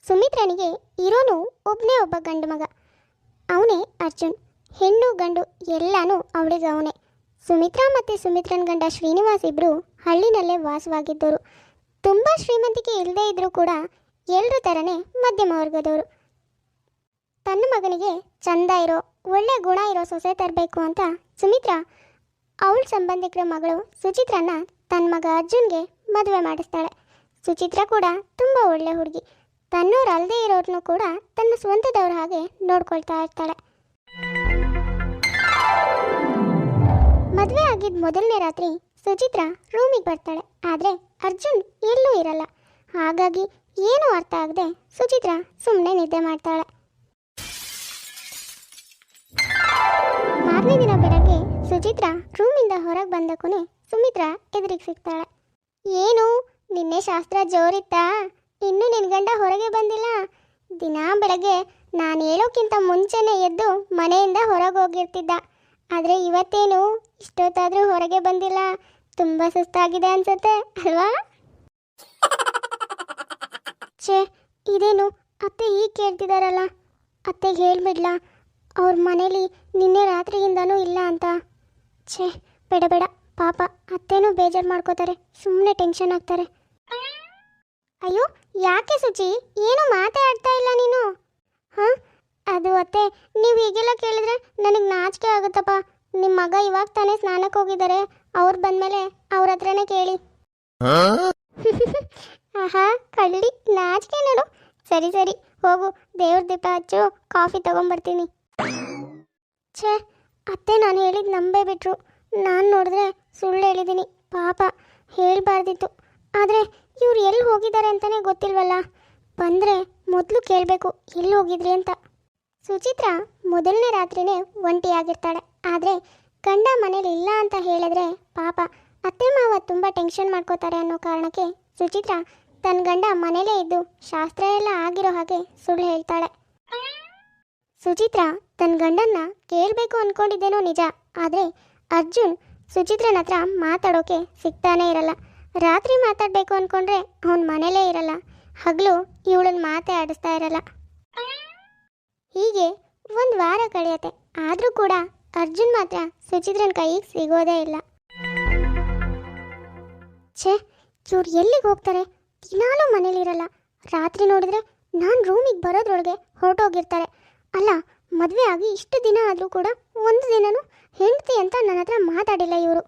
ಸುಮಿತ್ರನಿಗೆ ಇರೋನು ಒಬ್ಬನೇ ಒಬ್ಬ ಗಂಡು ಮಗ, ಅವನೇ ಅರ್ಜುನ್. ಹೆಣ್ಣು ಗಂಡು ಎಲ್ಲನೂ ಅವಳಿಗೆ ಅವನೇ. ಸುಮಿತ್ರಾ ಮತ್ತು ಸುಮಿತ್ರನ್ ಗಂಡ ಶ್ರೀನಿವಾಸ್ ಇಬ್ಬರು ಹಳ್ಳಿನಲ್ಲೇ ವಾಸವಾಗಿದ್ದವರು. ತುಂಬ ಶ್ರೀಮಂತಿಕೆ ಇಲ್ಲದೇ ಇದ್ದರೂ ಕೂಡ ಎಲ್ಲರ ಥರನೇ ಮಧ್ಯಮ ವರ್ಗದವರು. ತನ್ನ ಮಗನಿಗೆ ಚಂದ ಇರೋ ಒಳ್ಳೆ ಗುಣ ಇರೋ ಸೊಸೆ ತರಬೇಕು ಅಂತ ಸುಮಿತ್ರಾ ಅವಳ ಸಂಬಂಧಿಕರ ಮಗಳು ಸುಚಿತ್ರನ ತನ್ನ ಮಗ ಅರ್ಜುನ್ಗೆ ಮದುವೆ ಮಾಡಿಸ್ತಾಳೆ. ಸುಚಿತ್ರ ಕೂಡ ತುಂಬ ಒಳ್ಳೆ ಹುಡುಗಿ. ತನ್ನೋರು ಅಲ್ಲದೆ ಇರೋರ್ನು ಕೂಡ ತನ್ನ ಸ್ವಂತದವ್ರ ಹಾಗೆ ನೋಡ್ಕೊಳ್ತಾ ಇರ್ತಾಳೆ. ಮದುವೆ ಆಗಿದ್ದ ಮೊದಲನೇ ರಾತ್ರಿ ಸುಚಿತ್ರ ರೂಮಿಗೆ ಬರ್ತಾಳೆ. ಆದರೆ ಅರ್ಜುನ್ ಎಲ್ಲೂ ಇರಲ್ಲ. ಹಾಗಾಗಿ ಏನೂ ಅರ್ಥ ಆಗದೆ ಸುಚಿತ್ರ ಸುಮ್ಮನೆ ನಿದ್ದೆ ಮಾಡ್ತಾಳೆ. ಮಾರನೇ ದಿನ ಬೆಳಗ್ಗೆ ಸುಚಿತ್ರ ರೂಮಿಂದ ಹೊರಗೆ ಬಂದ ಕೊನೆ ಸುಮಿತ್ರ ಎದುರಿಗೆ ಸಿಗ್ತಾಳೆ. ಏನು ನಿನ್ನೆ ಶಾಸ್ತ್ರ ಜೋರಿತ್ತಾ? ಇನ್ನೂ ನಿನ್ನ ಗಂಡ ಹೊರಗೆ ಬಂದಿಲ್ಲ? ದಿನ ಬೆಳಗ್ಗೆ ನಾನು ಹೇಳೋಕ್ಕಿಂತ ಮುಂಚೆನೇ ಎದ್ದು ಮನೆಯಿಂದ ಹೊರಗೆ ಹೋಗಿರ್ತಿದ್ದ. ಆದರೆ ಇವತ್ತೇನು ಇಷ್ಟೊತ್ತಾದರೂ ಹೊರಗೆ ಬಂದಿಲ್ಲ? ತುಂಬ ಸುಸ್ತಾಗಿದೆ ಅನ್ಸುತ್ತೆ ಅಲ್ವಾ? ಛೇ, ಇದೇನು ಅತ್ತೆ ಈಗ ಕೇಳ್ತಿದಾರಲ್ಲ. ಅತ್ತೆಗೆ ಹೇಳ್ಬಿಡ್ಲಾ ಅವ್ರ ಮನೇಲಿ ನಿನ್ನೆ ರಾತ್ರಿಯಿಂದನೂ ಇಲ್ಲ ಅಂತ? ಛೇ, ಬೇಡ ಬೇಡ, ಪಾಪ ಅತ್ತೆನೂ ಬೇಜಾರು ಮಾಡ್ಕೋತಾರೆ, ಸುಮ್ಮನೆ ಟೆನ್ಷನ್ ಆಗ್ತಾರೆ. ಅಯ್ಯೋ ಯಾಕೆ ಸುಚಿ, ಏನು ಮಾತಾಡ್ತಾ ಇಲ್ಲ ನೀನು? ಹಾಂ, ಅದು ಅತ್ತೆ, ನೀವು ಹೀಗೆಲ್ಲ ಕೇಳಿದ್ರೆ ನನಗೆ ನಾಚಿಕೆ ಆಗುತ್ತಪ್ಪ. ನಿಮ್ಮ ಮಗ ಇವಾಗ ತಾನೇ ಸ್ನಾನಕ್ಕೆ ಹೋಗಿದ್ದಾರೆ, ಅವ್ರು ಬಂದಮೇಲೆ ಅವ್ರ ಹತ್ರನೇ ಕೇಳಿ. ಆಹಾ ಕಳ್ಳಿ, ನಾಚಿಕೆ ನೋಡು. ಸರಿ ಸರಿ ಹೋಗು, ದೇವ್ರ ದೀಪ ಹಚ್ಚು, ಕಾಫಿ ತಗೊಂಬರ್ತೀನಿ. ಛೇ, ಅತ್ತೆ ನಾನು ಹೇಳಿದ್ದು ನಂಬೇ ಬಿಟ್ರು. ನಾನು ನೋಡಿದ್ರೆ ಸುಳ್ಳು ಹೇಳಿದ್ದೀನಿ. ಪಾಪ, ಹೇಳಬಾರ್ದಿತ್ತು. ಆದರೆ ಇವ್ರು ಎಲ್ಲಿ ಹೋಗಿದ್ದಾರೆ ಅಂತಲೇ ಗೊತ್ತಿಲ್ವಲ್ಲ. ಬಂದರೆ ಮೊದಲು ಕೇಳಬೇಕು ಎಲ್ಲಿ ಹೋಗಿದ್ರಿ ಅಂತ. ಸುಚಿತ್ರ ಮೊದಲನೇ ರಾತ್ರಿನೇ ಒಂಟಿಯಾಗಿರ್ತಾಳೆ. ಆದರೆ ಗಂಡ ಮನೇಲಿ ಇಲ್ಲ ಅಂತ ಹೇಳಿದ್ರೆ ಪಾಪ ಅತ್ತೆ ಮಾವ ತುಂಬ ಟೆನ್ಷನ್ ಮಾಡ್ಕೋತಾರೆ ಅನ್ನೋ ಕಾರಣಕ್ಕೆ ಸುಚಿತ್ರ ತನ್ನ ಗಂಡ ಮನೇಲೇ ಇದ್ದು ಶಾಸ್ತ್ರ ಎಲ್ಲ ಆಗಿರೋ ಹಾಗೆ ಸುಳ್ಳು ಹೇಳ್ತಾಳೆ. ಸುಚಿತ್ರ ತನ್ನ ಗಂಡನ್ನ ಕೇಳಬೇಕು ಅಂದ್ಕೊಂಡಿದ್ದೇನೋ ನಿಜ, ಆದರೆ ಅರ್ಜುನ್ ಸುಚಿತ್ರನ ಹತ್ರ ಮಾತಾಡೋಕೆ ಸಿಗ್ತಾನೇ ಇರಲ್ಲ. ರಾತ್ರಿ ಮಾತಾಡಬೇಕು ಅಂದ್ಕೊಂಡ್ರೆ ಅವನ ಮನೇಲೇ ಇರಲ್ಲ, ಹಗಲು ಇವಳನ್ನ ಮಾತೇ ಆಡಿಸ್ತಾ ಇರಲ್ಲ. ಹೀಗೆ ಒಂದು ವಾರ ಕಳೆಯುತ್ತೆ. ಆದರೂ ಕೂಡ ಅರ್ಜುನ್ ಮಾತ್ರ ಸುಚಿತ್ರನ ಕೈಗೆ ಸಿಗೋದೇ ಇಲ್ಲ. ಛೇ, ಇವ್ರು ಎಲ್ಲಿಗೆ ಹೋಗ್ತಾರೆ? ದಿನಾಲೂ ಮನೇಲಿರಲ್ಲ. ರಾತ್ರಿ ನೋಡಿದ್ರೆ ನಾನು ರೂಮಿಗೆ ಬರೋದ್ರೊಳಗೆ ಹೊರಟೋಗಿರ್ತಾರೆ. ಅಲ್ಲ, ಮದುವೆ ಆಗಿ ಇಷ್ಟು ದಿನ ಆದರೂ ಕೂಡ ಒಂದು ದಿನನೂ ಹೆಂಡತಿ ಅಂತ ನನ್ನ ಹತ್ರ ಮಾತಾಡಿಲ್ಲ ಇವರು.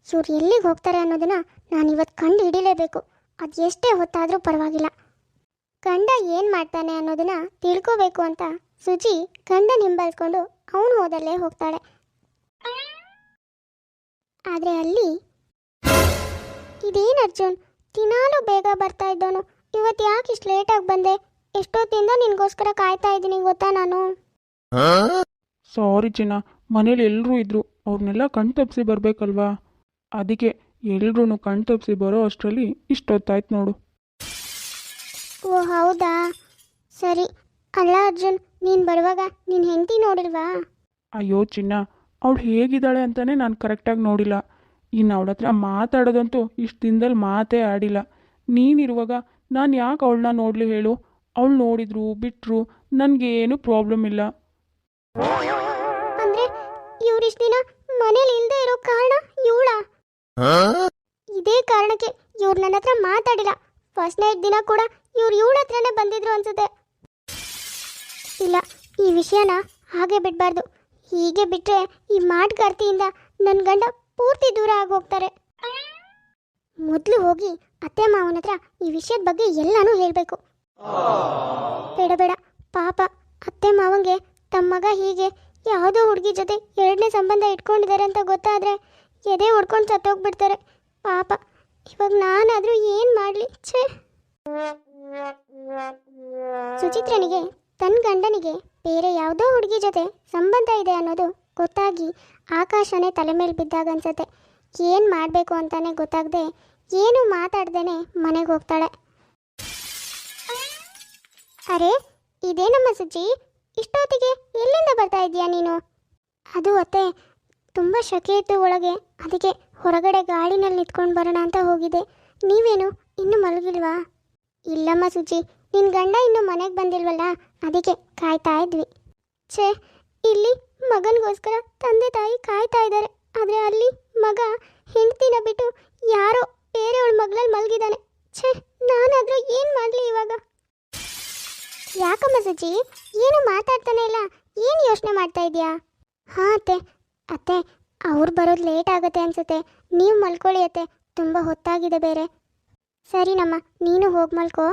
ಇವ್ರು ಎಲ್ಲಿಗೆ ಹೋಗ್ತಾರೆ ಅನ್ನೋದನ್ನು ನಾನು ಇವತ್ತು ಕಂಡು ಹಿಡಿಲೇಬೇಕು. ಅದು ಎಷ್ಟೇ ಹೊತ್ತಾದರೂ ಪರವಾಗಿಲ್ಲ. ಗಂಡ ಏನು ಮಾಡ್ತಾನೆ ಅನ್ನೋದನ್ನ ತಿಳ್ಕೋಬೇಕು ಅಂತ ಸುಚಿ ಗಂಡನ ಹಿಂಬಾಲಿಸ್ಕೊಂಡು ಅವನು ಹೋದಲ್ಲೇ ಹೋಗ್ತಾಳೆ. ಆದರೆ ಅಲ್ಲಿ ಇದೇನು ಅರ್ಜುನ್, ದಿನಾಲೂ ಬೇಗ ಬರ್ತಾ ಇದ್ದವನು, ಇವತ್ತು ಯಾಕೆ ಇಷ್ಟು ಲೇಟಾಗಿ ಬಂದೆ? ಎಷ್ಟೊತ್ತಿಂದ ನಿನಗೋಸ್ಕರ ಕಾಯ್ತಾ ಇದ್ದೀನಿ ಗೊತ್ತಾ ನಾನು. ಸಾರಿ ಚಿನ್ನ, ಮನೇಲಿ ಎಲ್ಲರೂ ಇದ್ರು, ಅವ್ರನ್ನೆಲ್ಲ ಕಣ್ ತಪ್ಪಿಸಿ ಬರಬೇಕಲ್ವಾ, ಅದಕ್ಕೆ ಎಲ್ರೂ ಕಣ್ ತಪ್ಪಿಸಿ ಬರೋ ಅಷ್ಟರಲ್ಲಿ ಇಷ್ಟೊತ್ತಾಯ್ತು ನೋಡು. ಓ ಹೌದಾ, ಸರಿ. ಅಲ್ಲ ಅರ್ಜುನ್, ನೀನು ಬರುವಾಗ ನಿನ್ನ ಹೆಂಡತಿ ನೋಡಿಲ್ವಾ? ಅಯ್ಯೋ ಚಿನ್ನ, ಅವಳು ಹೇಗಿದ್ದಾಳೆ ಅಂತಲೇ ನಾನು ಕರೆಕ್ಟಾಗಿ ನೋಡಿಲ್ಲ. ಇನ್ನು ಅವಳ ಹತ್ರ ಮಾತಾಡೋದಂತೂ ಇಷ್ಟು ದಿನದಲ್ಲಿ ಮಾತೇ ಆಡಿಲ್ಲ. ನೀನಿರುವಾಗ ನಾನು ಯಾಕೆ ಅವಳನ್ನ ನೋಡಲಿ ಹೇಳು? ಅವಳು ನೋಡಿದ್ರು ಬಿಟ್ಟರು ನನಗೇನು ಪ್ರಾಬ್ಲಮ್ ಇಲ್ಲ. ಅಂದ್ರೆ ಇವ್ರಿಷ್ಟು ದಿನ ಮನೇಲಿ ಇಲ್ಲದೆ ಇರೋ ಕಾರಣ ಇವಳ? ಇದೇ ಕಾರಣಕ್ಕೆ ಇವ್ರು ನನ್ನ ಹತ್ರ ಮಾತಾಡಿಲ್ಲ. ಫಸ್ಟ್ ನೈಟ್ ದಿನ ಕೂಡ ಇವ್ರು ಇವಳ ಹತ್ರನೇ ಬಂದಿದ್ರು ಅನ್ಸುತ್ತೆ. ಇಲ್ಲ, ಈ ವಿಷಯನ ಹಾಗೆ ಬಿಡಬಾರ್ದು. ಹೀಗೆ ಬಿಟ್ಟರೆ ಈ ಮಾಟಗಾರ್ತಿಯಿಂದ ನನ್ನ ಗಂಡ ಪೂರ್ತಿ ದೂರ ಆಗೋಗ್ತಾರೆ. ಮೊದಲು ಹೋಗಿ ಅತ್ತೆ ಮಾವನ ಹತ್ರ ಈ ವಿಷಯದ ಬಗ್ಗೆ ಎಲ್ಲಾನು ಹೇಳಬೇಕು. ಬೇಡ ಬೇಡ, ಪಾಪ ಅತ್ತೆ ಮಾವಂಗೆ ತಮ್ಮ ಮಗ ಹೀಗೆ ಯಾವುದೋ ಹುಡುಗಿ ಜೊತೆ ಎರಡನೇ ಸಂಬಂಧ ಇಟ್ಕೊಂಡಿದ್ದಾರೆ ಅಂತ ಗೊತ್ತಾದರೆ ಎದೆ ಹೊಡ್ಕೊಂಡು ಸತ್ತೋಗ್ಬಿಡ್ತಾರೆ. ಪಾಪ, ಇವಾಗ ನಾನಾದರೂ ಏನು ಮಾಡಲಿ? ಛೇ. ಸುಚಿತ್ರನಿಗೆ ತನ್ನ ಗಂಡನಿಗೆ ಬೇರೆ ಯಾವುದೋ ಹುಡುಗಿ ಜೊತೆ ಸಂಬಂಧ ಇದೆ ಅನ್ನೋದು ಗೊತ್ತಾಗಿ ಆಕಾಶನೇ ತಲೆ ಮೇಲೆ ಬಿದ್ದಾಗ ಅನ್ಸತ್ತೆ. ಏನು ಮಾಡಬೇಕು ಅಂತಾನೆ ಗೊತ್ತಾಗದೆ ಏನು ಮಾತಾಡ್ದೇನೆ ಮನೆಗೆ ಹೋಗ್ತಾಳೆ. ಅರೆ, ಇದೇನಮ್ಮ ಸುಚಿ, ಇಷ್ಟೊತ್ತಿಗೆ ಎಲ್ಲಿಂದ ಬರ್ತಾ ಇದೀಯಾ ನೀನು? ಅದು ಅತ್ತೆ, ತುಂಬ ಶಕೆ ಇತ್ತು ಒಳಗೆ, ಅದಕ್ಕೆ ಹೊರಗಡೆ ಗಾಳಿನಲ್ಲಿ ನಿಂತ್ಕೊಂಡು ಬರೋಣ ಅಂತ ಹೋಗಿದೆ. ನೀವೇನು ಇನ್ನೂ ಮಲಗಿಲ್ವಾ? ಇಲ್ಲಮ್ಮ ಸುಚಿ, ನಿನ್ನ ಗಂಡ ಇನ್ನೂ ಮನೆಗೆ ಬಂದಿಲ್ವಲ್ಲ, ಅದಕ್ಕೆ ಕಾಯ್ತಾ ಇದ್ವಿ. ಛೇ, ಇಲ್ಲಿ ಮಗನಿಗೋಸ್ಕರ ತಂದೆ ತಾಯಿ ಕಾಯ್ತಾ ಇದ್ದಾರೆ, ಆದರೆ ಅಲ್ಲಿ ಮಗ ಹೆಂಡ್ತಿನ ಬಿಟ್ಟು ಯಾರೋ ಬೇರೆಯವಳ ಮಗಳಲ್ಲಿ ಮಲಗಿದ್ದಾನೆ. ಛೇ, ನಾನಾದರೂ ಏನು ಮಾಡಲಿ ಇವಾಗ? ಯಾಕಮ್ಮ ಸುಚಿ, ಏನು ಮಾತಾಡ್ತಾನೆ ಇಲ್ಲ, ಏನು ಯೋಚನೆ ಮಾಡ್ತಾ ಇದೆಯಾ? ಹಾಂ ಅತ್ತೆ, ಅವ್ರು ಬರೋದು ಲೇಟ್ ಆಗುತ್ತೆ ಅನ್ಸುತ್ತೆ, ನೀವು ಮಲ್ಕೊಳ್ಳಿ ಅತ್ತೆ, ತುಂಬ ಹೊತ್ತಾಗಿದೆ ಬೇರೆ. ಸರಿನಮ್ಮ, ನೀನು ಹೋಗಿ ಮಲ್ಕೋ.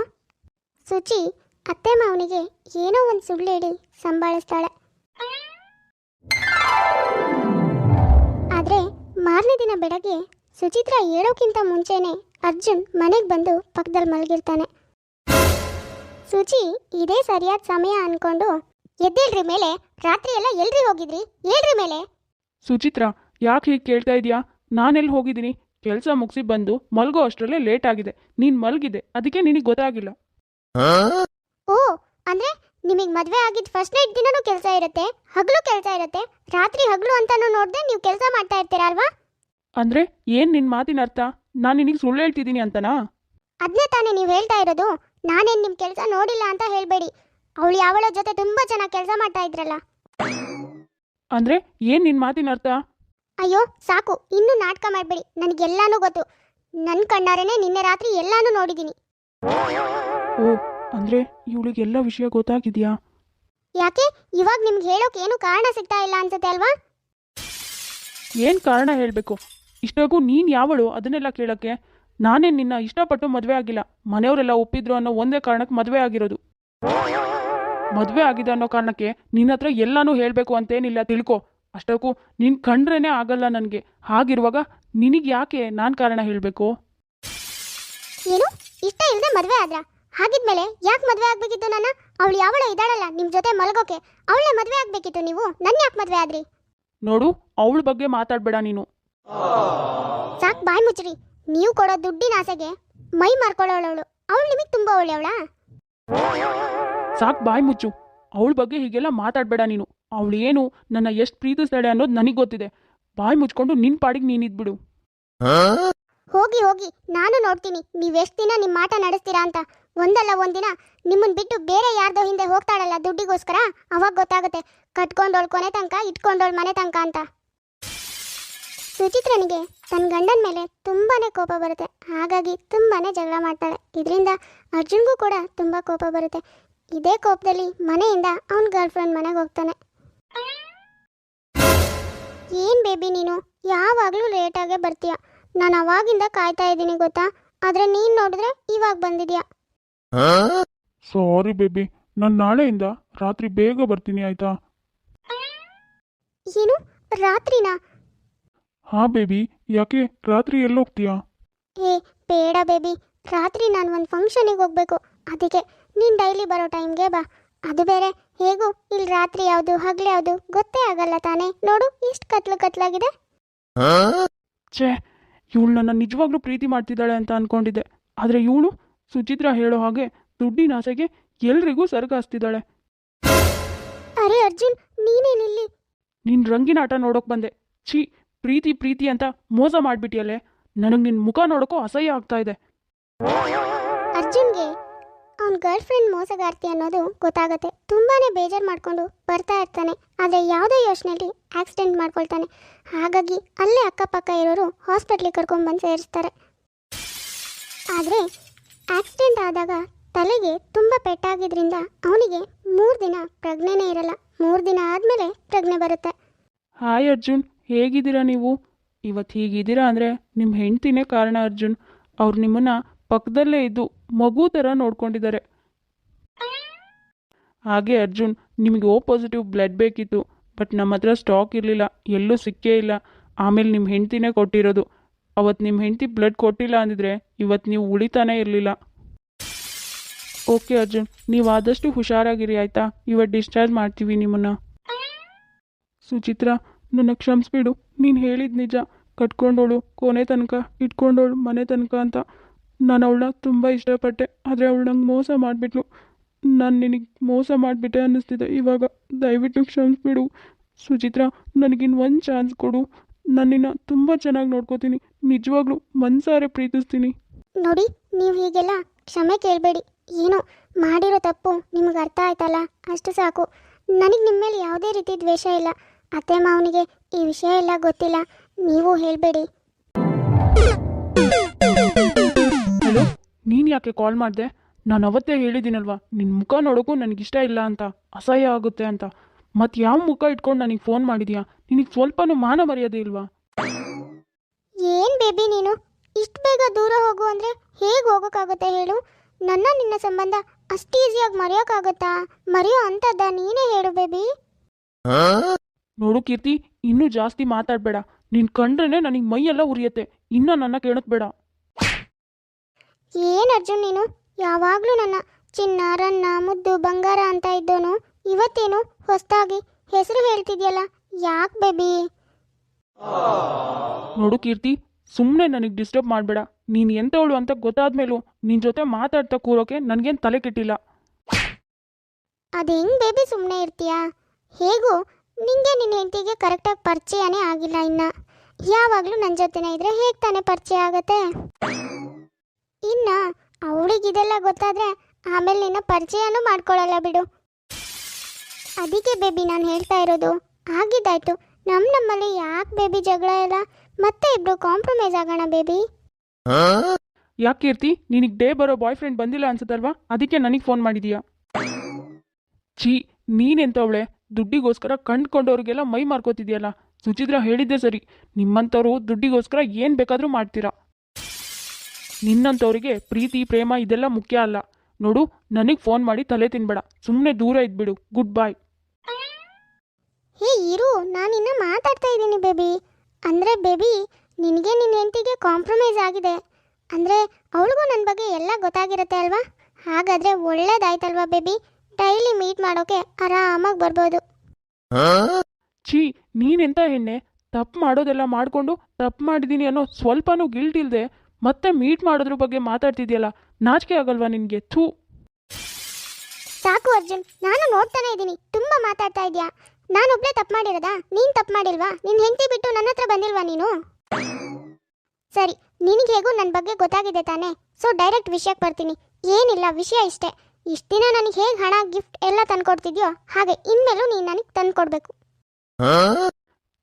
ಸುಚಿ ಅತ್ತೆ ಮಾವನಿಗೆ ಏನೋ ಒಂದು ಸುಳ್ಳು ಹೇಳಿ ಸಂಭಾಳಿಸ್ತಾಳೆ. ಆದರೆ ಮಾರನೇ ದಿನ ಬೆಳಗ್ಗೆ ಸುಚಿತ್ರಾ ಹೇಳೋಕ್ಕಿಂತ ಮುಂಚೆನೆ ಅರ್ಜುನ್ ಮನೆಗೆ ಬಂದು ಪಕ್ಕದಲ್ಲಿ ಮಲಗಿರ್ತಾನೆ. ಸುಚಿ ಇದೇ ಸರಿಯಾದ ಸಮಯ ಅನ್ಕೊಂಡು, ಎದ್ದೇಳ್ರಿ ಮೇಲೆ, ರಾತ್ರಿ ಎಲ್ಲ ಎಲ್ರಿ ಹೋಗಿದ್ರಿ, ಹೇಳ್ರಿ ಮೇಲೆ. ಸುಚಿತ್ರಾ, ಯಾಕೆ ಹೀಗೆ ಕೇಳ್ತಾ ಇದೆಯಾ? ನಾನೆಲ್ಲಿ ಹೋಗಿದ್ದೀನಿ? ಕೆಲಸ ಮುಗಿಸಿ ಬಂದು ಮಲ್ಗೋ ಅಷ್ಟರಲ್ಲೇ ಲೇಟ್ ಆಗಿದೆ. ನೀನು ಮಲಗಿದೆ, ಅದಕ್ಕೆ ನಿನಗೆ ಗೊತ್ತಾಗಿಲ್ಲ. ಓ, ಅಂದ್ರೆ ನಿಮಗೆ ಮದುವೆ ಆಗಿದ್ದು ಫಸ್ಟ್ ನೈಟ್ ದಿನನೂ ಕೆಲಸ ಇರುತ್ತೆ, ಹಗಲು ಕೆಲಸ ಇರುತ್ತೆ, ರಾತ್ರಿ ಹಗಲು ಅಂತಾನು ನೋಡದೆ ನೀವು ಕೆಲಸ ಮಾಡ್ತಾ ಇರ್ತೀರಾ ಅಲ್ವಾ? ಅಂದರೆ ಏನು ನಿನ್ನ ಮಾತಿನ ಅರ್ಥ? ನಾನು ನಿನಗೆ ಸುಳ್ಳು ಹೇಳ್ತಿದ್ದೀನಿ ಅಂತನಾ? ಅದನ್ನೇ ತಾನೇ ನೀವು ಹೇಳ್ತಾ ಇರೋದು. ನಾನೇನು ನಿಮ್ಮ ಕೆಲಸ ನೋಡಿಲ್ಲ ಅಂತ ಹೇಳಬೇಡಿ. ಅವಳು ಯಾವಳ ಜೊತೆ ತುಂಬ ಚೆನ್ನಾಗಿ ಕೆಲಸ ಮಾಡ್ತಾ ಇದ್ರಲ್ಲ. ಅಂದರೆ ಏನು ನಿನ್ನ ಮಾತಿನ ಅರ್ಥ? ಅಯ್ಯೋ ಸಾಕು, ಇನ್ನೂ ನಾಟಕ ಮಾಡಬೇಡಿ, ನನಗೆಲ್ಲಾನು ಗೊತ್ತು. ನನ್ನ ಕಣ್ಣಾರೇನೆ ನಿನ್ನೆ ರಾತ್ರಿ ಎಲ್ಲಾನು ನೋಡಿದ್ದೀನಿ. ಓ, ಅಂದರೆ ಇವಳಿಗೆಲ್ಲ ವಿಷಯ ಗೊತ್ತಾಗಿದೆಯಾ? ಯಾಕೆ ಇವಾಗ ನಿಮ್ಗೆ ಹೇಳೋಕೆ ಏನು ಕಾರಣ ಸಿಗ್ತಾ ಇಲ್ಲ ಅನ್ಸುತ್ತೆ ಅಲ್ವಾ? ಏನು ಕಾರಣ ಹೇಳಬೇಕು? ಇಷ್ಟಾಗೂ ನೀನು ಯಾವಳು ಅದನ್ನೆಲ್ಲ ಕೇಳೋಕ್ಕೆ? ನಾನೇ ನಿನ್ನ ಇಷ್ಟಪಟ್ಟು ಮದುವೆ ಆಗಿಲ್ಲ, ಮನೆಯವರೆಲ್ಲ ಒಪ್ಪಿದ್ರು ಅನ್ನೋ ಒಂದೇ ಕಾರಣಕ್ಕೆ ಮದುವೆ ಆಗಿರೋದು. ಮದುವೆ ಆಗಿದೆ ಅನ್ನೋ ಕಾರಣಕ್ಕೆ ನಿನ್ನ ಹತ್ರ ಎಲ್ಲಾನು ಹೇಳಬೇಕು ಅಂತೇನಿಲ್ಲ, ತಿಳ್ಕೊ. ಅಷ್ಟಕ್ಕೂ ನೀನು ಕಂಡ್ರೇ ಆಗಲ್ಲ ನನಗೆ. ಹಾಗಿರುವಾಗ ನಿನಗೆ ಯಾಕೆ ನಾನು ಕಾರಣ ಹೇಳಬೇಕು? ಏನು ಇಷ್ಟ ಇಲ್ಲದೆ ಮದುವೆ ಆದ್ರ? ಹಾಗಿದ್ಮೇಲೆ ಯಾಕೆ ಮದುವೆ ಆಗ್ಬೇಕಿತ್ತು? ನನ್ನ ಅವಳು ಯಾವಳ ಇದ್ದಾಳಲ್ಲ ನಿಮ್ಮ ಜೊತೆ ಮಲಗೋಕೆ, ಅವಳೇ ಮದುವೆ ಆಗ್ಬೇಕಿತ್ತು. ನೀವು ನನ್ನ ಯಾಕೆ ಮದುವೆ ಆದ್ರಿ? ನೋಡು, ಅವಳ ಬಗ್ಗೆ ಮಾತಾಡಬೇಡ ನೀನು. ಸಾಕು, ಬಾಯ್ ಮುಚ್ಚ್ರಿ. ನೀವು ಕೊಡೋ ದುಡ್ಡಿನ ಆಸೆಗೆ ಮೈ ಮಾರ್ಕೊಳ್ಳೋಳವಳು. ಅವಳು ನಿಮಗೆ ತುಂಬ ಒಳ್ಳೆಯವಳಾ? ಸಾಕು, ಬಾಯ್ ಮುಚ್ಚು. ಅವಳ ಬಗ್ಗೆ ಹೀಗೆಲ್ಲ ಮಾತಾಡಬೇಡ ನೀನು. ಅವಳು ಏನು ನನ್ನ ಎಷ್ಟು ಪ್ರೀತಿಸ್ತಾಳೆ ಅನ್ನೋದು ನನಗೆ ಗೊತ್ತಿದೆ. ಬಾಯ್ ಮುಚ್ಕೊಂಡು ನಿನ್ನ ಪಾಡಿಗೆ ನೀನಿದ್ಬಿಡು. ಹೋಗಿ ಹೋಗಿ, ನಾನು ನೋಡ್ತೀನಿ ನೀವೆಷ್ಟು ದಿನ ನಿಮ್ಮ ಮಾಟ ನಡೆಸ್ತೀರಾ ಅಂತ. ಒಂದಲ್ಲ ಒಂದಿನ ನಿಮ್ಮನ್ನು ಬಿಟ್ಟು ಬೇರೆ ಯಾರ್ದೋ ಹಿಂದೆ ಹೋಗ್ತಾಳಲ್ಲ ದುಡ್ಡಿಗೋಸ್ಕರ, ಅವಾಗ ಗೊತ್ತಾಗುತ್ತೆ ಕಟ್ಕೊಂಡೋಳ್ ಕೊನೆ ತನಕ, ಇಟ್ಕೊಂಡೋಳ್ ಮನೆ ತನಕ ಅಂತ. ಸುಚಿತ್ರನಿಗೆ ತನ್ನ ಗಂಡನ ಮೇಲೆ ತುಂಬಾನೇ ಕೋಪ ಬರುತ್ತೆ, ಹಾಗಾಗಿ ತುಂಬಾನೇ ಜಗಳ ಮಾಡ್ತಾಳೆ. ಇದರಿಂದ ಅರ್ಜುನ್ಗೂ ಕೂಡ ತುಂಬ ಕೋಪ ಬರುತ್ತೆ. ಇದೇ ಕೋಪದಲ್ಲಿ ಮನೆಯಿಂದ ಅವನ ಗರ್ಲ್ಫ್ರೆಂಡ್ ಮನೆಗೆ ಹೋಗ್ತಾನೆ. ಏನು ಬೇಬಿ ನೀನು ಯಾವಾಗಲೂ ಲೇಟಾಗೇ ಬರ್ತೀಯ. ನಾನು ಅವಾಗಿಂದ ಕಾಯ್ತಾ ಇದ್ದೀನಿ ಗೊತ್ತಾ, ಆದರೆ ನೀನು ನೋಡಿದ್ರೆ ಇವಾಗ ಬಂದಿದ್ಯಾ. ಸಾರಿ ಬೇಬಿ, ನಾನು ನಾಳೆಯಿಂದ ರಾತ್ರಿ ಬೇಗ ಬರ್ತೀನಿ, ಆಯ್ತಾ? ಏನು ರಾತ್ರಿನಾ? ಹಾಂ ಬೇಬಿ, ಯಾಕೆ ರಾತ್ರಿ ಎಲ್ಲೋಗ್ತೀಯಾ? ಏ ಬೇಡ ಬೇಬಿ, ರಾತ್ರಿ ನಾನು ಒಂದು ಫಂಕ್ಷನಿಗೆ ಹೋಗಬೇಕು, ಅದಕ್ಕೆ ನೀನು ಡೈಲಿ ಬರೋ ಟೈಮ್ಗೆ ಬಾ. ಅದು ಬೇರೆ ಹೇಗೂ ಇಲ್ಲಿ ರಾತ್ರಿ ಯಾವುದು ಹಗಲು ಯಾವುದು ಗೊತ್ತೇ ಆಗಲ್ಲ ತಾನೇ. ನೋಡು ಎಷ್ಟು ಕತ್ಲಾಗಿದೆ. ಛೇ, ಇವಳು ನನ್ನ ನಿಜವಾಗ್ಲೂ ಪ್ರೀತಿ ಮಾಡ್ತಿದ್ದಾಳೆ ಅಂತ ಅಂದ್ಕೊಂಡಿದ್ದೆ, ಆದರೆ ಇವಳು ಸುಚಿತ್ರಾ ಹೇಳೋ ಹಾಗೆ ದುಡ್ಡಿನ ಆಸೆಗೆ ಎಲ್ರಿಗೂ ಸರ್ಗಾಸ್ತಿದ್ದಾಳೆ. ಅರೆ ಅರ್ಜುನ್, ನೀನೇನಿಲ್ಲಿ? ನಿನ್ನ ರಂಗಿನ ಆಟ ನೋಡೋಕೆ ಬಂದೆ. ಛೀ, ಪ್ರೀತಿ ಪ್ರೀತಿ ಅಂತ ಮೋಸ ಮಾಡಿಬಿಟ್ಟಿಯಲ್ಲೇ. ನನಗೆ ನಿನ್ನ ಮುಖ ನೋಡೋಕ್ಕೂ ಅಸಹ್ಯ ಆಗ್ತಾ ಇದೆ. ಅರ್ಜುನ್ಗೆ ಅವನ ಗರ್ಲ್ ಫ್ರೆಂಡ್ ಮೋಸಗಾರ್ತಿ ಅನ್ನೋದು ಗೊತ್ತಾಗುತ್ತೆ. ತುಂಬಾನೇ ಬೇಜಾರು ಮಾಡ್ಕೊಂಡು ಬರ್ತಾ ಇರ್ತಾನೆ, ಆದರೆ ಯಾವುದೋ ಯೋಚನೆಯಲ್ಲಿ ಆಕ್ಸಿಡೆಂಟ್ ಮಾಡ್ಕೊಳ್ತಾನೆ. ಹಾಗಾಗಿ ಅಲ್ಲೇ ಅಕ್ಕಪಕ್ಕ ಇರೋರು ಹಾಸ್ಪಿಟ್ಲಿಗೆ ಕರ್ಕೊಂಡ್ಬಂದು ಸೇರಿಸ್ತಾರೆ. ಆದರೆ ಆಕ್ಸಿಡೆಂಟ್ ಆದಾಗ ತಲೆಗೆ ತುಂಬ ಪೆಟ್ಟಾಗಿದ್ರಿಂದ ಅವನಿಗೆ 3 ದಿನ ಪ್ರಜ್ಞೆನೇ ಇರಲ್ಲ. 3 ದಿನ ಆದಮೇಲೆ ಪ್ರಜ್ಞೆ ಬರುತ್ತೆ. ಹಾಯ್ ಅರ್ಜುನ್, ಹೇಗಿದ್ದೀರಾ ನೀವು? ಇವತ್ತು ಹೀಗಿದ್ದೀರಾ ಅಂದರೆ ನಿಮ್ಮ ಹೆಂಡ್ತಿನೇ ಕಾರಣ ಅರ್ಜುನ್. ಅವ್ರು ನಿಮ್ಮನ್ನು ಪಕ್ಕದಲ್ಲೇ ಇದ್ದು ಮಗು ಥರ ನೋಡ್ಕೊಂಡಿದ್ದಾರೆ. ಹಾಗೆ ಅರ್ಜುನ್, ನಿಮಗೆ ಓ ಪಾಸಿಟಿವ್ ಬ್ಲಡ್ ಬೇಕಿತ್ತು, ಬಟ್ ನಮ್ಮ ಹತ್ರ ಸ್ಟಾಕ್ ಇರಲಿಲ್ಲ, ಎಲ್ಲೂ ಸಿಕ್ಕೇ ಇಲ್ಲ. ಆಮೇಲೆ ನಿಮ್ಮ ಹೆಂಡ್ತಿನೇ ಕೊಟ್ಟಿರೋದು. ಅವತ್ತು ನಿಮ್ಮ ಹೆಂಡ್ತಿ ಬ್ಲಡ್ ಕೊಟ್ಟಿಲ್ಲ ಅಂದಿದ್ರೆ ಇವತ್ತು ನೀವು ಉಳಿತಾನೇ ಇರಲಿಲ್ಲ. ಓಕೆ ಅರ್ಜುನ್, ನೀವು ಆದಷ್ಟು ಹುಷಾರಾಗಿರಿ ಆಯಿತಾ? ಇವತ್ತು ಡಿಸ್ಚಾರ್ಜ್ ಮಾಡ್ತೀವಿ ನಿಮ್ಮನ್ನು. ಸುಚಿತ್ರಾ, ನನ್ನ ಕ್ಷಮಿಸ್ಬಿಡು. ನೀನು ಹೇಳಿದ ನಿಜ. ಕಟ್ಕೊಂಡೋಳು ಕೊನೆ ತನಕ, ಇಟ್ಕೊಂಡೋಳು ಮನೆ ತನಕ ಅಂತ. ನಾನು ಅವಳನ್ನ ತುಂಬ ಇಷ್ಟಪಟ್ಟೆ, ಆದರೆ ಅವಳು ನಂಗೆ ಮೋಸ ಮಾಡಿಬಿಟ್ಲು. ನಾನು ನಿನಗೆ ಮೋಸ ಮಾಡಿಬಿಟ್ಟೆ ಅನ್ನಿಸ್ತಿದೆ ಇವಾಗ. ದಯವಿಟ್ಟು ಕ್ಷಮಿಸ್ಬಿಡು ಸುಚಿತ್ರಾ. ನನಗಿನ್ನು ಒಂದು ಚಾನ್ಸ್ ಕೊಡು. ನಾನು ನಿನ್ನ ತುಂಬ ಚೆನ್ನಾಗಿ ನೋಡ್ಕೋತೀನಿ, ನಿಜವಾಗ್ಲೂ ಮನ್ಸಾರೆ ಪ್ರೀತಿಸ್ತೀನಿ. ನೋಡಿ, ನೀವು ಹೀಗೆಲ್ಲ ಕ್ಷಮೆ ಕೇಳಬೇಡಿ. ಏನೋ ಮಾಡಿರೋ ತಪ್ಪು ನಿಮಗೆ ಅರ್ಥ ಆಯ್ತಲ್ಲ ಅಷ್ಟು ಸಾಕು. ನನಗೆ ನಿಮ್ಮ ಮೇಲೆ ಯಾವುದೇ ರೀತಿ ದ್ವೇಷ ಇಲ್ಲ. ಅತ್ತೆ ಮಾವನಿಗೆ ಈ ವಿಷಯ ಎಲ್ಲ ಗೊತ್ತಿಲ್ಲ, ನೀವು ಹೇಳಬೇಡಿ. ಹಲೋ, ನೀನು ಯಾಕೆ ಕಾಲ್ ಮಾಡಿದೆ? ನಾನು ಅವತ್ತೇ ಹೇಳಿದ್ದೀನಲ್ವಾ, ನಿನ್ನ ಮುಖ ನೋಡೋಕ್ಕೂ ನನಗಿಷ್ಟ ಇಲ್ಲ ಅಂತ, ಅಸಹ್ಯ ಆಗುತ್ತೆ ಅಂತ. ಮತ್ತು ಯಾವ ಮುಖ ಇಟ್ಕೊಂಡು ನನಗೆ ಫೋನ್ ಮಾಡಿದ್ಯಾ? ನಿನಗೆ ಸ್ವಲ್ಪನೂ ಮಾನ ಮರ್ಯಾದೆ ಇಲ್ವಾ? ಏನು ಬೇಬಿ ನೀನು ಇಷ್ಟು ಬೇಗ ದೂರ ಹೋಗು ಅಂದರೆ ಹೇಗೆ ಹೋಗೋಕ್ಕಾಗುತ್ತೆ ಹೇಳು? ನನ್ನ ನಿನ್ನ ಸಂಬಂಧ ಅಷ್ಟು ಈಸಿಯಾಗಿ ಮರೆಯೋಕ್ಕಾಗುತ್ತಾ? ಮರೆಯೋ ಅಂಥದ್ದ ನೀನೇ ಹೇಳು ಬೇಬಿ. ನೋಡು ಕೀರ್ತಿ, ಇನ್ನೂ ಜಾಸ್ತಿ ಮಾತಾಡಬೇಡ. ನಿನ್ನ ಕಂಡ್ರೆ ನನಗೆ ಮೈಯೆಲ್ಲ ಉರಿಯುತ್ತೆ. ಇನ್ನೂ ನನ್ನ ಕೇಳೋದು ಬೇಡ. ಏನು ಅರ್ಜುನ್ ನೀನು ಯಾವಾಗಲೂ ನನ್ನ ಚಿನ್ನ ರನ್ನ ಮುದ್ದು ಬಂಗಾರ ಅಂತ ಇದ್ದೋನು ಇವತ್ತೇನು ಹೊಸದಾಗಿ ಹೆಸರು ಹೇಳ್ತಿದ್ಯಲ್ಲ, ಯಾಕೆ ಬೇಬಿ? ನೋಡು ಕೀರ್ತಿ, ಸುಮ್ಮನೆ ನನಗೆ ಡಿಸ್ಟರ್ಬ್ ಮಾಡಬೇಡ. ನೀನು ಎಂಥವಳು ಅಂತ ಗೊತ್ತಾದ್ಮೇಲೂ ನಿನ್ನ ಜೊತೆ ಮಾತಾಡ್ತಾ ಕೂರೋಕೆ ನನಗೇನು ತಲೆ ಕೆಟ್ಟಿಲ್ಲ. ಅದು ಹೆಂಗೆ ಬೇಬಿ ಸುಮ್ಮನೆ ಇರ್ತೀಯಾ? ಹೇಗೂ ನಿಂಗೆ ನಿನ್ನ ಹೆಂಡತಿಗೆ ಕರೆಕ್ಟಾಗಿ ಪರಿಚಯನೇ ಆಗಿಲ್ಲ ಇನ್ನು. ಯಾವಾಗಲೂ ನನ್ನ ಜೊತೆನೇ ಇದ್ರೆ ಹೇಗೆ ತಾನೇ ಪರಿಚಯ ಆಗತ್ತೆ? ಇನ್ನು ಅವಳಿಗಿದೆಲ್ಲ ಗೊತ್ತಾದರೆ ಆಮೇಲೆ ನಿನ್ನ ಪರಿಚಯನೂ ಮಾಡ್ಕೊಳ್ಳಲ್ಲ ಬಿಡು. ಅದಕ್ಕೆ ಬೇಬಿ ನಾನು ಹೇಳ್ತಾ ಇರೋದು, ಆಗಿದ್ದಾಯ್ತು. ನಮ್ಮಲ್ಲಿ ಯಾಕೆ ಬೇಬಿ ಜಗಳ ಇಲ್ಲ? ಮತ್ತೆ ಇಬ್ರು ಕಾಂಪ್ರಮೈಸ್ ಆಗೋಣ ಬೇಬಿ. ಯಾಕೆ ಕೀರ್ತಿ, ನಿನಗೆ ಡೇ ಬರೋ ಬಾಯ್ ಫ್ರೆಂಡ್ ಬಂದಿಲ್ಲ ಅನ್ಸುತ್ತಲ್ವಾ? ಅದಕ್ಕೆ ನನಗೆ ಫೋನ್ ಮಾಡಿದೀಯಾ? ಛೀ, ನೀನೆಂತವಳೆ? ದುಡ್ಡಿಗೋಸ್ಕರ ಕಂಡ್ಕೊಂಡವ್ರಿಗೆಲ್ಲ ಮೈ ಮಾರ್ಕೋತಿದ್ಯಲ್ಲ. ಸುಚಿತ್ರ ಹೇಳಿದ್ದೆ ಸರಿ, ನಿಮ್ಮಂಥವ್ರು ದುಡ್ಡಿಗೋಸ್ಕರ ಏನು ಬೇಕಾದರೂ ಮಾಡ್ತೀರಾ. ನಿನ್ನಂಥವ್ರಿಗೆ ಪ್ರೀತಿ ಪ್ರೇಮ ಇದೆಲ್ಲ ಮುಖ್ಯ ಅಲ್ಲ. ನೋಡು, ನನಗೆ ಫೋನ್ ಮಾಡಿ ತಲೆ ತಿನ್ಬೇಡ. ಸುಮ್ಮನೆ ದೂರ ಇದ್ಬಿಡು. ಗುಡ್ ಬಾಯ್. ಹೇ ಇರು, ನಾನಿನ್ನ ಮಾತಾಡ್ತಾ ಇದ್ದೀನಿ ಬೇಬಿ. ಅಂದರೆ ಬೇಬಿ, ನಿನಗೆ ನಿನ್ನ ಹೆಂಡತಿಗೆ ಕಾಂಪ್ರಮೈಸ್ ಆಗಿದೆ ಅಂದರೆ ಅವಳಿಗೂ ನನ್ನ ಬಗ್ಗೆ ಎಲ್ಲ ಗೊತ್ತಾಗಿರುತ್ತೆ ಅಲ್ವಾ? ಹಾಗಾದರೆ ಒಳ್ಳೇದಾಯ್ತಲ್ವಾ ಬೇಬಿ? ಡೈಲಿ ಮೀಟ್ ಮಾಡೋಕೆ ಆರಾಮಾಗಿ ಬರ್ಬೋದು. ಛೀ, ನೀನೆಂತ ಹೆಣ್ಣೆ? ತಪ್ಪು ಮಾಡೋದೆಲ್ಲ ಮಾಡಿಕೊಂಡು ತಪ್ಪು ಮಾಡಿದ್ದೀನಿ ಅನ್ನೋ ಸ್ವಲ್ಪನೂ ಗಿಲ್ಟ್ ಇಲ್ಲದೆ ಮತ್ತೆ ಮೀಟ್ ಮಾಡೋದ್ರ ಬಗ್ಗೆ ಮಾತಾಡ್ತಿದ್ಯಲ್ಲ, ನಾಚಿಕೆ ಆಗಲ್ವಾ ನಿನಗೆ? ಥೂ. ಸಾಕು ಅರ್ಜುನ್, ನಾನು ನೋಡ್ತಾನೆ ಇದ್ದೀನಿ, ತುಂಬ ಮಾತಾಡ್ತಾ ಇದೆಯಾ. ನಾನೊಬ್ಳೇ ತಪ್ಪು ಮಾಡಿರೋದಾ? ನೀನು ತಪ್ಪು ಮಾಡಿಲ್ವಾ? ನಿನ್ನ ಹೆಂಡತಿ ಬಿಟ್ಟು ನನ್ನ ಹತ್ರ ಬಂದಿಲ್ವಾ ನೀನು? ಸರಿ, ನಿನಗೆ ಹೇಗೂ ನನ್ನ ಬಗ್ಗೆ ಗೊತ್ತಾಗಿದೆ ತಾನೇ? ಸೊ ಡೈರೆಕ್ಟ್ ವಿಷಯಕ್ಕೆ ಬರ್ತೀನಿ. ಏನಿಲ್ಲ, ವಿಷಯ ಇಷ್ಟೇ. ಇಷ್ಟು ದಿನ ನನಗೆ ಹೇಗೆ ಹಣ ಗಿಫ್ಟ್ ಎಲ್ಲ ತಂದ್ಕೊಡ್ತಿದ್ಯೋ ಹಾಗೆ ಇನ್ಮೇಲೂ ನೀನು ನನಗೆ ತಂದ್ಕೊಡ್ಬೇಕು.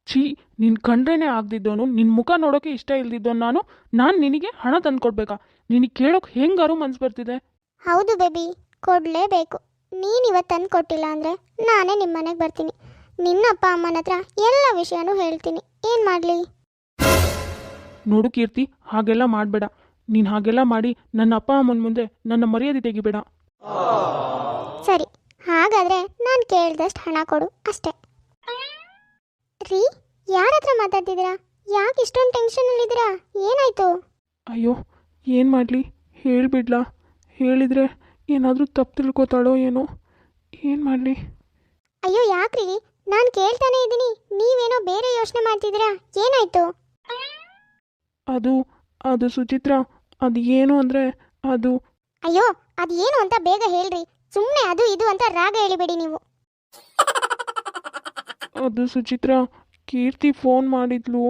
ಛೀ, ನಿನ್ನ ಕಂಡ್ರೇನೆ ಆಗದಿದ್ದವನು, ನಿನ್ನ ಮುಖ ನೋಡೋಕೆ ಇಷ್ಟ ಇಲ್ದಿದ್ದವನು ನಾನು ನಿನಗೆ ಹಣ ತಂದ್ಕೊಡ್ಬೇಕಾ? ನಿನಗೆ ಕೇಳೋಕೆ ಹೆಂಗಾರು ಮನ್ಸು ಬರ್ತಿದೆ? ಹೌದು ಬೇಬಿ, ಕೊಡಲೇಬೇಕು. ನೀನು ಇವತ್ತು ತಂದು ಕೊಟ್ಟಿಲ್ಲ ಅಂದರೆ ನಾನೇ ನಿಮ್ಮ ಮನೆಗೆ ಬರ್ತೀನಿ. ನಿನ್ನ ಅಪ್ಪ ಅಮ್ಮನ ಹತ್ರ ಎಲ್ಲ ವಿಷಯನೂ ಹೇಳ್ತೀನಿ. ಏನು ಮಾಡಲಿ? ನೋಡು ಕೀರ್ತಿ, ಹಾಗೆಲ್ಲ ಮಾಡಬೇಡ. ನೀನು ಹಾಗೆಲ್ಲ ಮಾಡಿ ನನ್ನ ಅಪ್ಪ ಅಮ್ಮನ ಮುಂದೆ ನನ್ನ ಮರ್ಯಾದೆ ತೆಗಿಬೇಡ. ಸರಿ, ಹಾಗಾದರೆ ನಾನು ಕೇಳಿದಷ್ಟು ಹಣ ಕೊಡು ಅಷ್ಟೇ. ರೀ, ಯಾರ ಹತ್ರ ಮಾತಾಡ್ತಿದ್ದೀರಾ? ಯಾಕೆ ಇಷ್ಟೊಂದು ಟೆನ್ಷನಲ್ಲಿದ್ದೀರಾ? ಏನಾಯಿತು? ಅಯ್ಯೋ, ಏನು ಮಾಡಲಿ? ಹೇಳಿಬಿಡ್ಲಾ? ಹೇಳಿದರೆ ಏನಾದರೂ ತಪ್ಪು ತಿಳ್ಕೊತಾಳೋ ಏನೋ. ಏನು ಮಾಡಲಿ? ಅಯ್ಯೋ ಯಾಕ್ರಿ, ನಾನು ಕೇಳ್ತಾನೆ ಇದ್ದೀನಿ, ನೀವೇನೋ ಬೇರೆ ಯೋಚನೆ ಮಾಡ್ತಿದ್ದೀರಾ. ಏನಾಯಿತು? ಅದು ಸುಚಿತ್ರ, ಅದು ಏನು ಅಂದರೆ ಅದು... ಅಯ್ಯೋ, ಅದು ಏನು ಅಂತ ಬೇಗ ಹೇಳ್ರಿ. ಸುಮ್ಮನೆ ಅದು ಇದು ಅಂತ ರಾಗ ಹೇಳಿಬೇಡಿ ನೀವು. ಅದು ಸುಚಿತ್ರ, ಕೀರ್ತಿ ಫೋನ್ ಮಾಡಿದ್ಲು.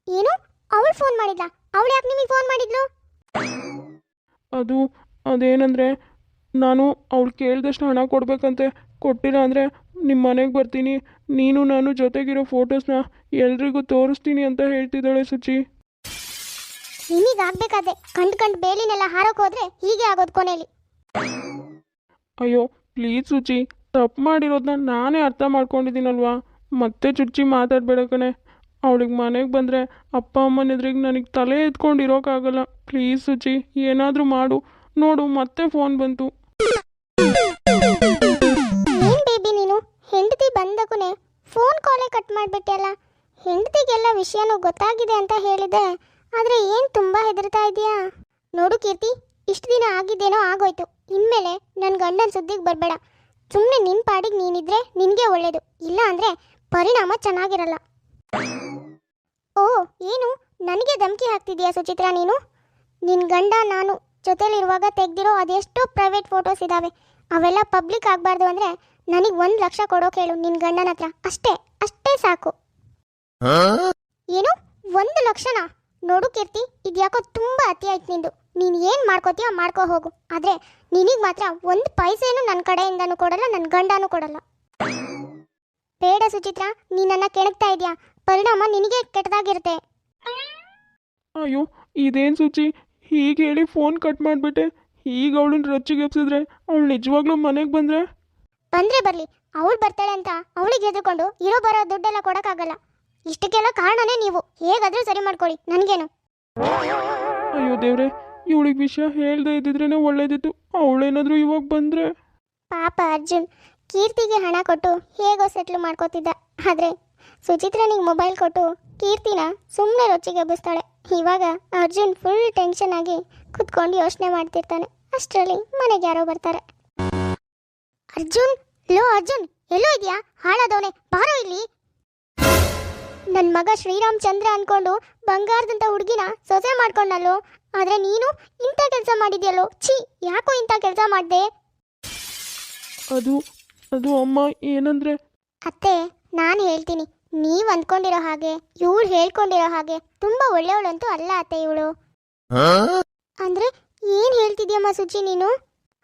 ಏನು? ಅವಳು ಫೋನ್ ಮಾಡಿದ್ಲಾ? ಅವಳು ಯಾಕೆ ನಿಮಗೆ ಫೋನ್ ಮಾಡಿದ್ಲು? ಅದೇನಂದರೆ, ನಾನು ಅವಳು ಕೇಳಿದಷ್ಟು ಹಣ ಕೊಡಬೇಕಂತೆ. ಕೊಟ್ಟಿಲ್ಲ ಅಂದರೆ ನಿಮ್ಮ ಮನೆಗೆ ಬರ್ತೀನಿ, ನೀನು ನಾನು ಜೊತೆಗಿರೋ ಫೋಟೋಸ್ನ ಎಲ್ರಿಗೂ ತೋರಿಸ್ತೀನಿ ಅಂತ ಹೇಳ್ತಿದ್ದಾಳೆ ಸುಚಿ. ನಿಮಗಾಗಬೇಕಾದ್ರೆ ಕಂಡು ಬೇಲಿನೆಲ್ಲ ಹಾರೋಕೆ ಹೋದ್ರೆ ಹೀಗೆ ಆಗೋದು ಕೊನೆಯಲ್ಲಿ. ಅಯ್ಯೋ ಪ್ಲೀಸ್ ಸುಚಿ, ತಪ್ಪು ಮಾಡಿರೋದನ್ನ ನಾನೇ ಅರ್ಥ ಮಾಡ್ಕೊಂಡಿದ್ದೀನಲ್ವಾ. ಮತ್ತೆ ಚುಚ್ಚಿ ಮಾತಾಡಬೇಡ ಕಣೆ. ಅವಳಿಗೆ ಮನೆಗೆ ಬಂದರೆ ಅಪ್ಪ ಅಮ್ಮನ ಎದುರಿಗೆ ನನಗೆ ತಲೆ ಎತ್ಕೊಂಡಿರೋಕ್ಕಾಗಲ್ಲ. ಪ್ಲೀಸ್ ಸುಚಿ, ಏನಾದರೂ ಮಾಡು. ನೋಡು, ಮತ್ತೆ ಫೋನ್ ಬಂತು. ಏನು ಬೇಬಿ ನೀನು, ಹೆಂಡತಿ ಬಂದಕುನೆ ಫೋನ್ ಕಾಲೇ ಕಟ್ ಮಾಡಿಬಿಟ್ಟೆಲ್ಲ. ಹೆಂಡತಿಗೆಲ್ಲ ವಿಷಯನೂ ಗೊತ್ತಾಗಿದೆ ಅಂತ ಹೇಳಿದೆ, ಆದರೆ ಏನು ತುಂಬ ಹೆದರ್ತಾ ಇದೆಯಾ? ನೋಡು ಕೀರ್ತಿ, ಇಷ್ಟು ದಿನ ಆಗಿದ್ದೇನೋ ಆಗೋಯ್ತು. ಇನ್ಮೇಲೆ ನನ್ನ ಗಂಡನ ಸುದ್ದಿಗೆ ಬರಬೇಡ. ಸುಮ್ಮನೆ ನಿನ್ನ ಪಾಡಿಗೆ ನೀನಿದ್ರೆ ನಿನಗೆ ಒಳ್ಳೇದು. ಇಲ್ಲ ಅಂದರೆ ಪರಿಣಾಮ ಚೆನ್ನಾಗಿರಲ್ಲ. ಓ, ಏನು ನನಗೆ ಧಮಕಿ ಹಾಕ್ತಿದೀಯಾ ಸುಚಿತ್ರಾ ನೀನು? ನಿನ್ನ ಗಂಡ ನಾನು ಜೊತೆಲಿರುವಾಗ ತೆಗೆದಿರೋ ಅದೆಷ್ಟೋ ಪ್ರೈವೇಟ್ ಫೋಟೋಸ್ ಇದ್ದಾವೆ. ಅವೆಲ್ಲ ಪಬ್ಲಿಕ್ ಆಗಬಾರ್ದು ಅಂದರೆ ನನಗೆ 1 ಲಕ್ಷ ಕೊಡೋಕೆ ಹೇಳು ನಿನ್ನ ಗಂಡನ ಹತ್ರ. ಅಷ್ಟೇ ಸಾಕು. ಏನು 1 ಲಕ್ಷನಾ? ನೋಡು ಕೀರ್ತಿ, ಇದ್ಯಾಕೋ ತುಂಬ ಅತಿ ಆಯ್ತು ನಿಂದು. ನೀನು ಏನು ಮಾಡ್ಕೋತೀಯೋ ಮಾಡ್ಕೋ ಹೋಗು. ಆದರೆ ನಿನಗೆ ಮಾತ್ರ ಒಂದು ಪೈಸೆನೂ ನನ್ನ ಕಡೆಯಿಂದನೂ ಕೊಡಲ್ಲ, ನನ್ನ ಗಂಡನೂ ಕೊಡಲ್ಲ. ಬೇಡ ಸುಚಿತ್ರಾ, ನೀ ನನ್ನ ಕೆಣಕ್ತಾ ಇದೆಯಾ, ಪರಿಣಾಮ ನಿನಗೆ ಕೆಟ್ಟದಾಗಿರುತ್ತೆ. ಅಯ್ಯೋ ಇದೇನು ಸುಚಿ, ಹೀಗೆ ಹೇಳಿ ಫೋನ್ ಕಟ್ ಮಾಡಿಬಿಟ್ಟೆ. ಈಗ ಅವಳನ್ನ ರಚ್ಚಿಗೆ ಎಬ್ಸಿದ್ರೆ ಅವಳು ನಿಜವಾಗ್ಲೂ ಮನೆಗೆ ಬಂದರೆ? ಬಂದರೆ ಬರಲಿ, ಅವಳು ಬರ್ತಾಳೆ ಅಂತ ಅವಳಿಗೆ ಎದುರ್ಕೊಂಡು ಇರೋ ಬರೋ ದುಡ್ಡೆಲ್ಲ ಕೊಡೋಕ್ಕಾಗಲ್ಲ. ಇಷ್ಟಕ್ಕೆಲ್ಲ ಕಾರಣನೇ ನೀವು. ಹೇಗಾದರೂ ಸರಿ ಮಾಡ್ಕೊಳ್ಳಿ, ನನಗೇನು. ಅಯ್ಯೋ ದೇವ್ರೆ, ಇವಳಿಗೆ ವಿಷಯ ಹೇಳ್ದೆ ಇದ್ದಿದ್ರೇನೆ ಒಳ್ಳೇದಿತ್ತು. ಅವಳೇನಾದರೂ ಇವಾಗ ಬಂದರೆ? ಪಾಪ ಅರ್ಜುನ್ ಕೀರ್ತಿಗೆ ಹಣ ಕೊಟ್ಟು ಹೇಗೋ ಸೆಟ್ಲ್ ಮಾಡ್ಕೋತಿದ್ದ. ಆದರೆ ಸುಚಿತ್ರನಿಗೆ ಮೊಬೈಲ್ ಕೊಟ್ಟು ಕೀರ್ತಿನ ಸುಮ್ಮನೆ ರೊಚ್ಚಿಗೆ ಎಬ್ಬಿಸ್ತಾಳೆ. ಇವಾಗ ಅರ್ಜುನ್ ಫುಲ್ ಟೆನ್ಷನ್ ಆಗಿ ಕುತ್ಕೊಂಡು ಯೋಚನೆ ಮಾಡ್ತಿರ್ತಾನೆ. ಅಷ್ಟರಲ್ಲಿ ಮನೆಗೆ ಯಾರೋ ಬರ್ತಾರೆ. ಅರ್ಜುನ್, ಲೋ ಅರ್ಜುನ್, ಎಲ್ಲೋ ಇದೆಯಾ? ಹಾಳಾದವನೆ, ಬಾರೋ ಇಲ್ಲಿ. ನನ್ನ ಮಗ ಶ್ರೀರಾಮ್ ಚಂದ್ರ ಅನ್ಕೊಂಡು ಬಂಗಾರದಂಥ ಹುಡುಗಿನ ಸೊಸೆ ಮಾಡ್ಕೊಂಡಲ್ಲೋ, ಆದರೆ ನೀನು ಇಂಥ ಕೆಲಸ ಮಾಡಿದ್ಯಲ್ಲೋ. ಛೀ, ಯಾಕೋ ಇಂಥ ಕೆಲಸ ಮಾಡಿದೆ? ಅದು ಅಮ್ಮ ಏನಂದ್ರೆ? ಅತ್ತೆ, ನಾನು ಹೇಳ್ತೀನಿ, ನೀವು ಅಂದ್ಕೊಂಡಿರೋ ಹಾಗೆ ಇವಳು ಹೇಳ್ಕೊಂಡಿರೋ ಹಾಗೆ ತುಂಬ ಒಳ್ಳೆಯವಳಂತೂ ಅಲ್ಲ ಅತ್ತೆ ಇವಳು. ಅಂದ್ರೆ ಏನು ಹೇಳ್ತಿದ್ಯಮ್ಮ ಸುಚಿ ನೀನು?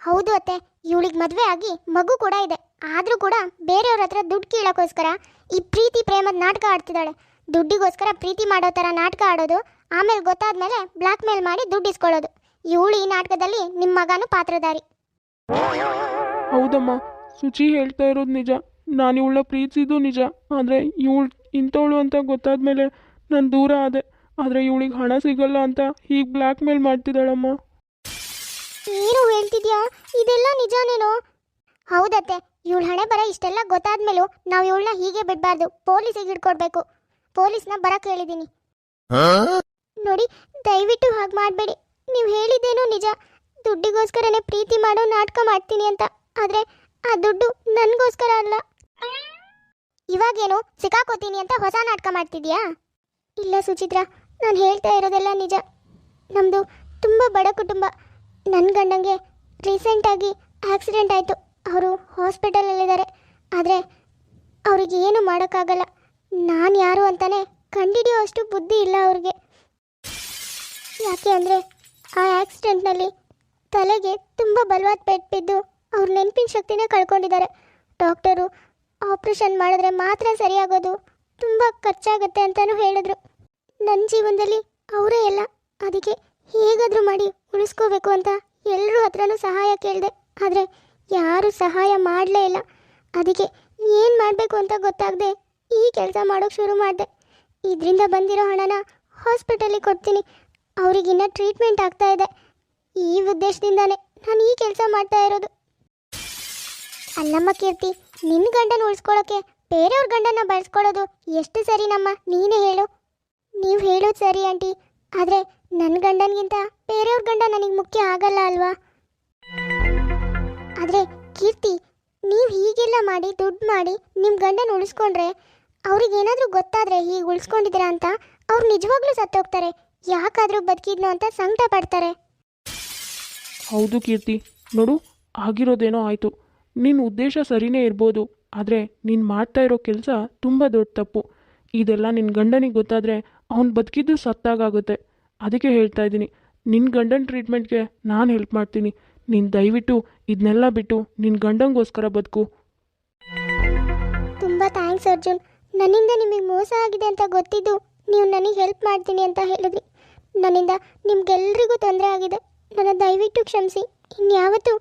ಹೌದು ಅತ್ತೆ, ಇವಳಿಗೆ ಮದುವೆ ಆಗಿ ಮಗು ಕೂಡ ಇದೆ. ಆದರೂ ಕೂಡ ಬೇರೆಯವ್ರ ಹತ್ರ ದುಡ್ಡು ಕೀಳೋಕ್ಕೋಸ್ಕರ ಈ ಪ್ರೀತಿ ಪ್ರೇಮದ ನಾಟಕ ಆಡ್ತಿದ್ದಾಳೆ. ದುಡ್ಡಿಗೋಸ್ಕರ ಪ್ರೀತಿ ಮಾಡೋ ಥರ ನಾಟಕ ಆಡೋದು, ಆಮೇಲೆ ಗೊತ್ತಾದ್ಮೇಲೆ ಬ್ಲ್ಯಾಕ್ ಮೇಲ್ ಮಾಡಿ ದುಡ್ಡು ಇಸ್ಕೊಳ್ಳೋದು. ಇವಳು ಈ ನಾಟಕದಲ್ಲಿ ನಿಮ್ಮ ಮಗನೂ ಪಾತ್ರಧಾರಿ. ಹೌದಮ್ಮ, ಸುಚಿ ಹೇಳ್ತಾ ಇರೋದು ನಿಜ. ನಾನು ಇವಳ ಪ್ರೀತಿಸಿದ್ದು ನಿಜ. ಆದರೆ ಇವಳು ಇಂಥವಳು ಅಂತ ಗೊತ್ತಾದ್ಮೇಲೆ ನಾನು ದೂರ ಆದೆ. ಆದರೆ ಇವಳಿಗೆ ಹಣ ಸಿಗಲ್ಲ ಅಂತ ಹೀಗೆ ಬ್ಲ್ಯಾಕ್ ಮೇಲ್ ಮಾಡ್ತಿದ್ದಾಳಮ್ಮ. ಏನು ಹೇಳ್ತಿದ್ಯಾ? ಇದೆಲ್ಲ ನಿಜಾನೇನೋ? ಹೌದತ್ತೆ, ಇವಳ ಹಣೆ ಬರ ಇಷ್ಟೆಲ್ಲ ಗೊತ್ತಾದ್ಮೇಲೂ ನಾವು ಇವಳನ್ನ ಹೀಗೆ ಬಿಡಬಾರ್ದು, ಪೊಲೀಸಿಗೆ ಹಿಡ್ಕೊಡ್ಬೇಕು. ಪೊಲೀಸ್ನ ಬರಕ್ಕೆ ಹೇಳಿದ್ದೀನಿ. ನೋಡಿ, ದಯವಿಟ್ಟು ಹಾಗೆ ಮಾಡಬೇಡಿ. ನೀವು ಹೇಳಿದ್ದೇನೋ ನಿಜ, ದುಡ್ಡಿಗೋಸ್ಕರನೇ ಪ್ರೀತಿ ಮಾಡೋ ನಾಟಕ ಮಾಡ್ತೀನಿ ಅಂತ. ಆದರೆ ಆ ದುಡ್ಡು ನನಗೋಸ್ಕರ ಅಲ್ಲ. ಇವಾಗೇನು ಸಿಕ್ಕಾಕೋತೀನಿ ಅಂತ ಹೊಸ ನಾಟಕ ಮಾಡ್ತಿದ್ಯಾ? ಇಲ್ಲ ಸುಚಿತ್ರಾ, ನಾನು ಹೇಳ್ತಾ ಇರೋದೆಲ್ಲ ನಿಜ. ನಮ್ಮದು ತುಂಬ ಬಡ ಕುಟುಂಬ. ನನ್ನ ಗಂಡಂಗೆ ರೀಸೆಂಟಾಗಿ ಆಕ್ಸಿಡೆಂಟ್ ಆಯಿತು. ಅವರು ಹಾಸ್ಪಿಟಲಲ್ಲಿದ್ದಾರೆ. ಆದರೆ ಅವ್ರಿಗೆ ಏನು ಮಾಡೋಕ್ಕಾಗಲ್ಲ. ನಾನು ಯಾರು ಅಂತಲೇ ಕಂಡಿಡಿಯೋ ಅಷ್ಟು ಬುದ್ಧಿ ಇಲ್ಲ ಅವ್ರಿಗೆ. ಯಾಕೆ ಅಂದರೆ ಆ ಆಕ್ಸಿಡೆಂಟ್ನಲ್ಲಿ ತಲೆಗೆ ತುಂಬ ಬಲವಾದ ಪೆಟ್ಟು ಬಿದ್ದು ಅವ್ರ ನೆನಪಿನ ಶಕ್ತಿನೇ ಕಳ್ಕೊಂಡಿದ್ದಾರೆ. ಡಾಕ್ಟರು ಆಪ್ರೇಷನ್ ಮಾಡಿದ್ರೆ ಮಾತ್ರ ಸರಿಯಾಗೋದು, ತುಂಬ ಖರ್ಚಾಗುತ್ತೆ ಅಂತಲೂ ಹೇಳಿದ್ರು. ನನ್ನ ಜೀವನದಲ್ಲಿ ಅವರೇ ಎಲ್ಲ. ಅದಕ್ಕೆ ಹೇಗಾದರೂ ಮಾಡಿ ಉಳಿಸ್ಕೋಬೇಕು ಅಂತ ಎಲ್ಲರೂ ಹತ್ರನೂ ಸಹಾಯ ಕೇಳಿದೆ. ಆದರೆ ಯಾರೂ ಸಹಾಯ ಮಾಡಲೇ ಇಲ್ಲ. ಅದಕ್ಕೆ ಏನು ಮಾಡಬೇಕು ಅಂತ ಗೊತ್ತಾಗದೆ ಈ ಕೆಲಸ ಮಾಡೋಕ್ಕೆ ಶುರು ಮಾಡಿದೆ. ಇದರಿಂದ ಬಂದಿರೋ ಹಣನ ಹಾಸ್ಪಿಟಲಿಗೆ ಕೊಡ್ತೀನಿ. ಅವ್ರಿಗಿನ್ನ ಟ್ರೀಟ್ಮೆಂಟ್ ಆಗ್ತಾ ಇದೆ. ಈ ಉದ್ದೇಶದಿಂದಾನೇ ನಾನು ಈ ಕೆಲಸ ಮಾಡ್ತಾ ಇರೋದು. ಅಲ್ಲಮ್ಮ ಕೀರ್ತಿ, ನಿನ್ನ ಗಂಡನ ಉಳಿಸ್ಕೊಳ್ಳೋಕ್ಕೆ ಬೇರೆಯವ್ರ ಗಂಡನ ಬಳಸ್ಕೊಳ್ಳೋದು ಎಷ್ಟು ಸರಿನಮ್ಮ? ನೀನೇ ಹೇಳು. ನೀವು ಹೇಳೋದು ಸರಿ ಆಂಟಿ, ಆದರೆ ನನ್ನ ಗಂಡನಿಗಿಂತ ಬೇರೆಯವ್ರ ಗಂಡ ನನಗೆ ಮುಖ್ಯ ಆಗಲ್ಲ ಅಲ್ವಾ? ಆದರೆ ಕೀರ್ತಿ, ನೀವು ಹೀಗೆಲ್ಲ ಮಾಡಿ ದುಡ್ಡು ಮಾಡಿ ನಿಮ್ಮ ಗಂಡನ ಉಳಿಸ್ಕೊಂಡ್ರೆ ಅವ್ರಿಗೇನಾದರೂ ಗೊತ್ತಾದರೆ ಹೀಗೆ ಉಳಿಸ್ಕೊಂಡಿದ್ದೀರಾ ಅಂತ ಅವ್ರು ನಿಜವಾಗ್ಲೂ ಸತ್ತೋಗ್ತಾರೆ. ಯಾಕಾದರೂ ಬದುಕಿದ್ನೋ ಅಂತ ಸಂಕಟ ಪಡ್ತಾರೆ. ಹೌದು ಕೀರ್ತಿ, ನೋಡು, ಆಗಿರೋದೇನೋ ಆಯಿತು. ನಿನ್ನ ಉದ್ದೇಶ ಸರಿನೇ ಇರ್ಬೋದು, ಆದರೆ ನೀನು ಮಾಡ್ತಾ ಇರೋ ಕೆಲಸ ತುಂಬ ದೊಡ್ಡ ತಪ್ಪು. ಇದೆಲ್ಲ ನಿನ್ನ ಗಂಡನಿಗೆ ಗೊತ್ತಾದರೆ ಅವ್ನು ಬದುಕಿದ್ದು ಸತ್ತಾಗುತ್ತೆ. ಅದಕ್ಕೆ ಹೇಳ್ತಾ ಇದ್ದೀನಿ, ನಿನ್ನ ಗಂಡನ ಟ್ರೀಟ್ಮೆಂಟ್ಗೆ ನಾನು ಹೆಲ್ಪ್ ಮಾಡ್ತೀನಿ. ನೀನು ದಯವಿಟ್ಟು ಇದನ್ನೆಲ್ಲ ಬಿಟ್ಟು ನಿನ್ನ ಗಂಡಂಗೋಸ್ಕರ ಬದುಕು. ತುಂಬ ಥ್ಯಾಂಕ್ಸ್ ಅರ್ಜುನ್. ನನ್ನಿಂದ ನಿಮಗೆ ಮೋಸ ಆಗಿದೆ ಅಂತ ಗೊತ್ತಿದ್ದು ನೀವು ನನಗೆ ಹೆಲ್ಪ್ ಮಾಡ್ತೀನಿ ಅಂತ ಹೇಳಿದ್ರಿ. ನನ್ನಿಂದ ನಿಮ್ಗೆಲ್ರಿಗೂ ತೊಂದರೆ ಆಗಿದೆ. ನನ್ನ ದಯವಿಟ್ಟು ಕ್ಷಮಿಸಿ. ಇನ್ಯಾವತ್ತೂ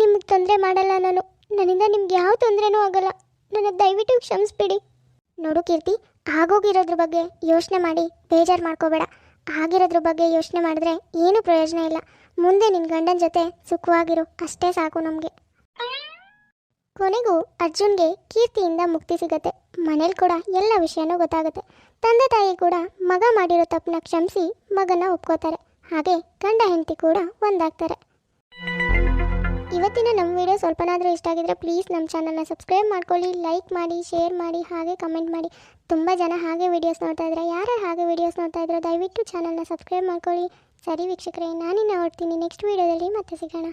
ನಿಮಗೆ ತೊಂದರೆ ಮಾಡಲ್ಲ ನಾನು. ನನ್ನಿಂದ ನಿಮ್ಗೆ ಯಾವ ತೊಂದರೆನೂ ಆಗಲ್ಲ. ನನ್ನ ದಯವಿಟ್ಟು ಕ್ಷಮಿಸ್ಬಿಡಿ. ನೋಡು ಕೀರ್ತಿ, ಆಗೋಗಿರೋದ್ರ ಬಗ್ಗೆ ಯೋಚನೆ ಮಾಡಿ ಬೇಜಾರು ಮಾಡ್ಕೋಬೇಡ. ಆಗಿರೋದ್ರ ಬಗ್ಗೆ ಯೋಚನೆ ಮಾಡಿದ್ರೆ ಏನೂ ಪ್ರಯೋಜನ ಇಲ್ಲ. ಮುಂದೆ ನಿನ್ನ ಗಂಡನ ಜೊತೆ ಸುಖವಾಗಿರು, ಅಷ್ಟೇ ಸಾಕು ನಮಗೆ. ಕೊನೆಗೂ ಅರ್ಜುನ್ಗೆ ಕೀರ್ತಿಯಿಂದ ಮುಕ್ತಿ ಸಿಗತ್ತೆ. ಮನೇಲಿ ಕೂಡ ಎಲ್ಲ ವಿಷಯನೂ ಗೊತ್ತಾಗುತ್ತೆ. ತಂದೆ ತಾಯಿ ಕೂಡ ಮಗ ಮಾಡಿರೋ ತಪ್ಪನ್ನ ಕ್ಷಮಿಸಿ ಮಗನ ಒಪ್ಕೋತಾರೆ. ಹಾಗೆ ಗಂಡ ಹೆಂಡತಿ ಕೂಡ ಒಂದಾಗ್ತಾರೆ. ಇವತ್ತಿನ ನಮ್ಮ ವಿಡಿಯೋ ಸ್ವಲ್ಪನಾದರೂ ಇಷ್ಟ ಆಗಿದ್ರೆ ಪ್ಲೀಸ್ ನಮ್ಮ ಚಾನಲ್ನ ಸಬ್ಸ್ಕ್ರೈಬ್ ಮಾಡ್ಕೊಳ್ಳಿ, ಲೈಕ್ ಮಾಡಿ, ಶೇರ್ ಮಾಡಿ, ಹಾಗೆ ಕಮೆಂಟ್ ಮಾಡಿ. ತುಂಬ ಜನ ಹಾಗೆ ವೀಡಿಯೋಸ್ ನೋಡ್ತಾ ಇದ್ದಾರೆ. ಯಾರು ಹಾಗೆ ವೀಡಿಯೋಸ್ ನೋಡ್ತಾ ಇದ್ರೋ ದಯವಿಟ್ಟು ಚಾನಲ್ನ ಸಬ್ಸ್ಕ್ರೈಬ್ ಮಾಡ್ಕೊಳ್ಳಿ. ಸರಿ ವೀಕ್ಷಕರೇ, ನಾನಿನ್ನ ಹೊರಡ್ತೀನಿ. ನೆಕ್ಸ್ಟ್ ವೀಡಿಯೋದಲ್ಲಿ ಮತ್ತೆ ಸಿಗೋಣ.